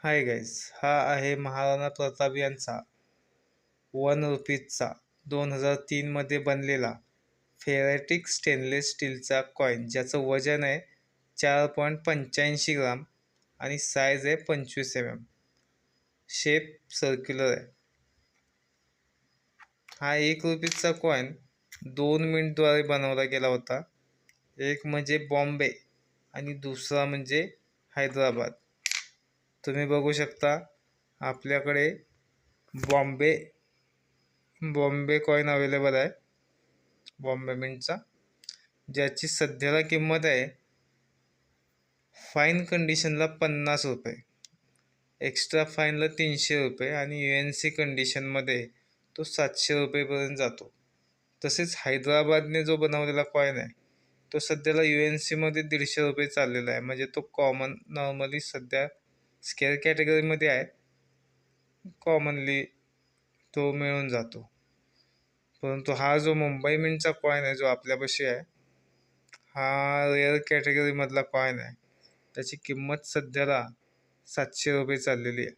Hi guys, हा आहे महाराणा प्रताप यांचा ₹1 2003 मध्ये बनलेला फेरायटिक स्टेनलेस स्टीलचा कॉईन, ज्याचं वजन आहे 4.85 ग्राम आणि साईज आहे 25 mm. शेप सर्क्युलर आहे. हा ₹1 कॉईन 2 मिनिटद्वारे बनवला गेला होता. एक म्हणजे बॉम्बे आणि दुसरा म्हणजे हैदराबाद. तुम्ही बघू शकता आपल्याकडे बॉम्बे बॉम्बे कॉईन अवेलेबल आहे, बॉम्बे मिंटचा, ज्याची सध्याला किंमत आहे फाईन कंडिशनला ₹50, एक्स्ट्रा फाईनला ₹300 आणि UNC कंडिशनमध्ये तो ₹700पर्यंत जातो. तसेच हैदराबादने जो बनवलेला कॉईन आहे तो सध्याला UNC मध्ये ₹150 चाललेला आहे. म्हणजे तो कॉमन नॉर्मली सध्या स्केअर कॅटेगरीमध्ये आहे, कॉमनली तो मिळून जातो. परंतु हा जो मुंबई मिंटचा कॉईन आहे जो आपल्यापाशी आहे, हा रेअर कॅटेगरीमधला कॉईन आहे. त्याची किंमत सध्याला ₹700 चाललेली आहे.